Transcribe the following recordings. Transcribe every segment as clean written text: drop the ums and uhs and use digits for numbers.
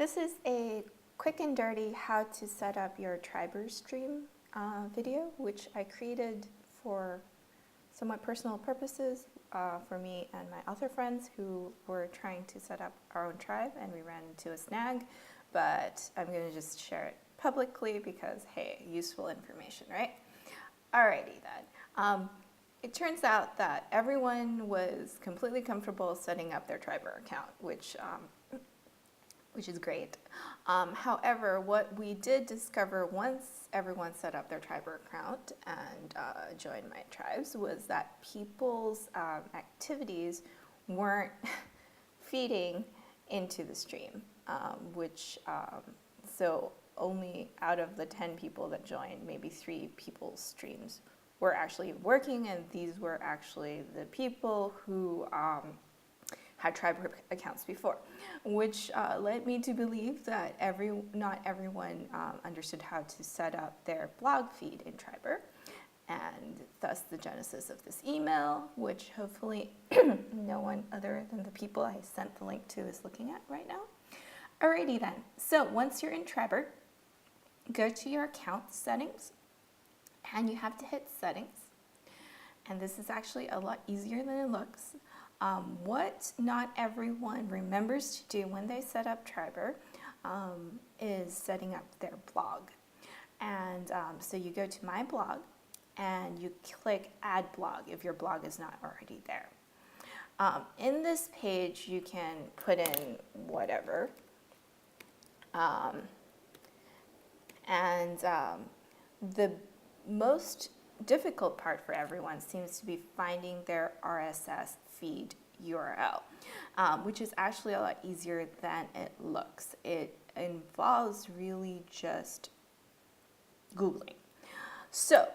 This is a quick and dirty how to set up your Triberr stream video, which I created for somewhat personal purposes for me and my other friends who were trying to set up our own tribe, and we ran into a snag, but I'm going to just share it publicly because, hey, useful information, right? Alrighty then. It turns out that everyone was completely comfortable setting up their Triberr account, which is great. However, what we did discover once everyone set up their Triberr account and joined my tribes was that people's activities weren't feeding into the stream, so only out of the 10 people that joined, maybe 3 people's streams were actually working, and these were actually the people who had Triberr accounts before, which led me to believe that not everyone understood how to set up their blog feed in Triberr, and thus the genesis of this email, which hopefully no one other than the people I sent the link to is looking at right now. Alrighty then, so once you're in Triberr, go to your account settings, and you have to hit settings, and this is actually a lot easier than it looks. What not everyone remembers to do when they set up Triberr is setting up their blog. And so you go to my blog and you click add blog if your blog is not already there. In this page you can put in whatever. The most difficult part for everyone seems to be finding their RSS feed URL, which is actually a lot easier than it looks. It involves really just Googling. So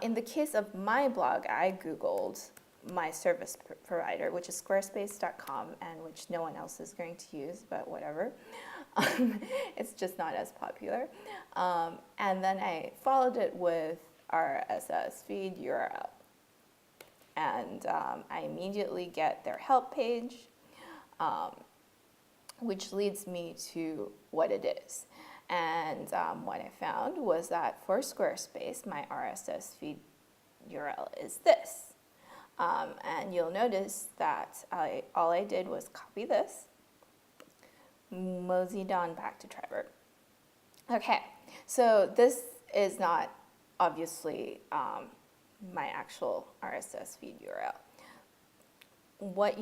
in the case of my blog, I Googled my service provider, which is squarespace.com, and which no one else is going to use, but whatever. It's just not as popular. And then I followed it with RSS feed URL. And I immediately get their help page, which leads me to what it is. And what I found was that for Squarespace, my RSS feed URL is this. And you'll notice that all I did was copy this, moseyed on back to Triberr. Okay, so this is not obviously my actual RSS feed URL. What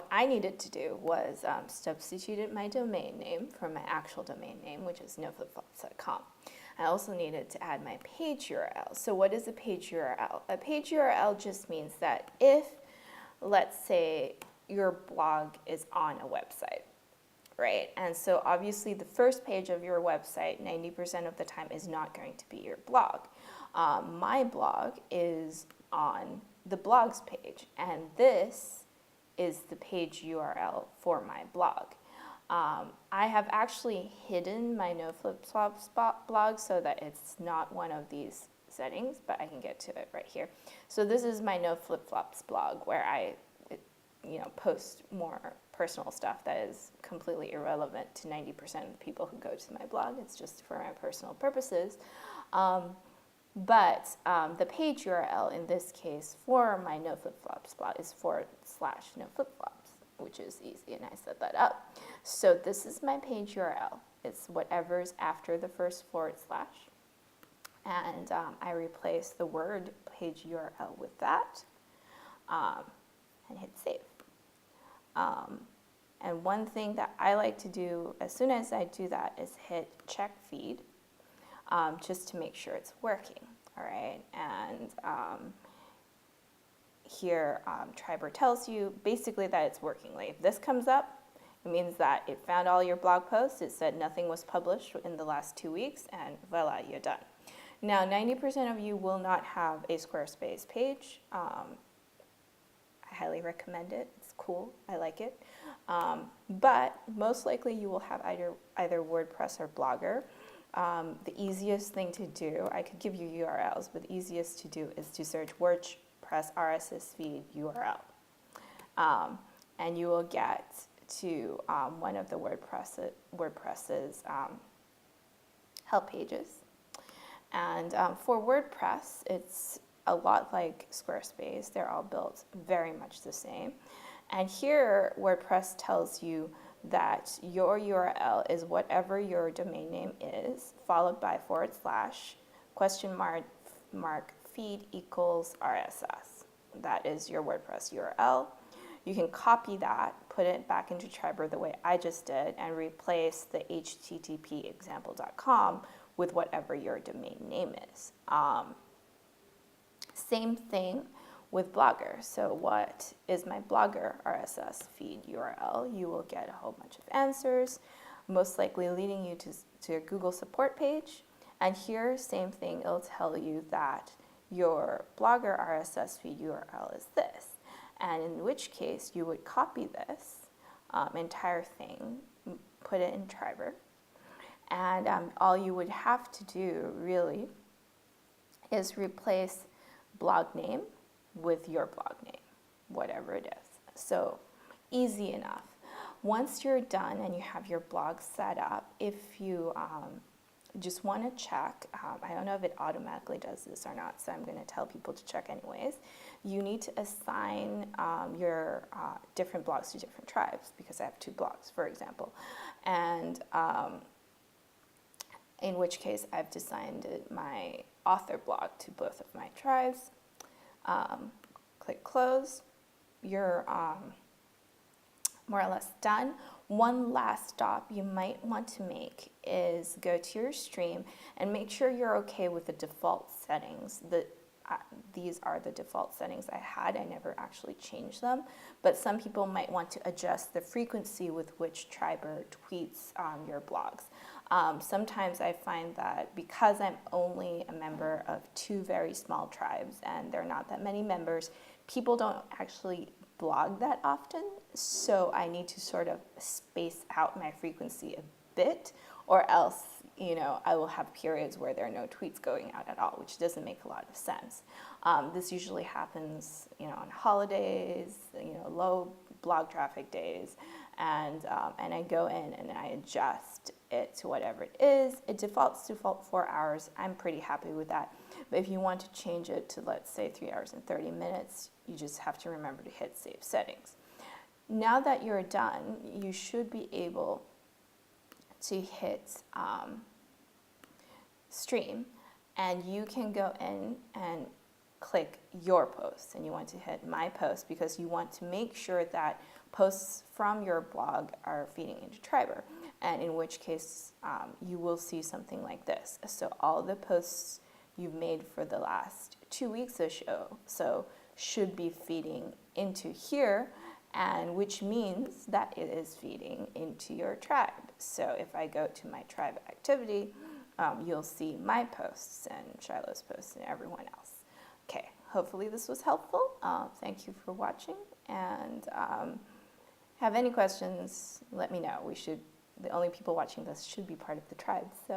I needed to do was substituted my domain name for my actual domain name, which is noflipflops.com. I also needed to add my page URL. So what is a page URL? A page URL just means that if, let's say, your blog is on a website, right? And so obviously the first page of your website, 90% of the time, is not going to be your blog. My blog is on the blogs page, and this is the page URL for my blog. I have actually hidden my NoFlipFlops blog so that it's not one of these settings, but I can get to it right here. So this is my NoFlipFlops blog, where I post more personal stuff that is completely irrelevant to 90% of the people who go to my blog. It's just for my personal purposes. But the page URL in this case for my NoFlipFlops blog is /NoFlipFlops, which is easy, and I set that up. So this is my page URL. It's whatever's after the first /, and I replace the word page URL with that, and hit save. And one thing that I like to do as soon as I do that is hit check feed, just to make sure it's working, all right? And here Triberr tells you basically that it's working. Like if this comes up, it means that it found all your blog posts, it said nothing was published in the last 2 weeks, and voila, you're done. Now 90% of you will not have a Squarespace page. I highly recommend it. It's cool. I like it. But most likely you will have either WordPress or Blogger. The easiest thing to do, I could give you URLs, but the easiest to do is to search WordPress RSS feed URL. And you will get to one of the WordPress's help pages. And for WordPress, it's a lot like Squarespace. They're all built very much the same. And here, WordPress tells you that your URL is whatever your domain name is, followed by /, feed equals RSS. That is your WordPress URL. You can copy that, put it back into Triberr the way I just did, and replace the http example.com with whatever your domain name is. Same thing with Blogger. So what is my Blogger RSS feed URL? You will get a whole bunch of answers, most likely leading you to a Google support page. And here, same thing, it'll tell you that your Blogger RSS feed URL is this. And in which case, you would copy this entire thing, put it in Triberr. And all you would have to do, really, is replace blog name with your blog name, whatever it is. So easy enough. Once you're done and you have your blog set up, if you just want to check, I don't know if it automatically does this or not, so I'm going to tell people to check anyways. You need to assign your different blogs to different tribes, because I have 2 blogs, for example. And in which case I've assigned my author blog to both of my tribes. Click close. You're more or less done. One last stop you might want to make is go to your stream and make sure you're okay with the default settings. These are the default settings I had. I never actually changed them, but some people might want to adjust the frequency with which Triberr tweets your blogs. Sometimes I find that because I'm only a member of 2 very small tribes and there are not that many members, people don't actually blog that often, so I need to sort of space out my frequency a bit, or else, I will have periods where there are no tweets going out at all, which doesn't make a lot of sense. This usually happens, on holidays, low blog traffic days, and I go in and I adjust it to whatever it is. It defaults to 4 hours. I'm pretty happy with that. But if you want to change it to, let's say, 3 hours and 30 minutes, you just have to remember to hit Save Settings. Now that you're done, you should be able to hit Stream, and you can go in and click Your Posts, and you want to hit My Post because you want to make sure that posts from your blog are feeding into Triberr, and in which case you will see something like this. So all the posts you've made for the last 2 weeks or so should be feeding into here, and which means that it is feeding into your tribe. So if I go to my tribe activity, you'll see my posts and Shiloh's posts and everyone else. Okay, hopefully this was helpful. Thank you for watching, and have any questions, let me know. The only people watching this should be part of the tribe, so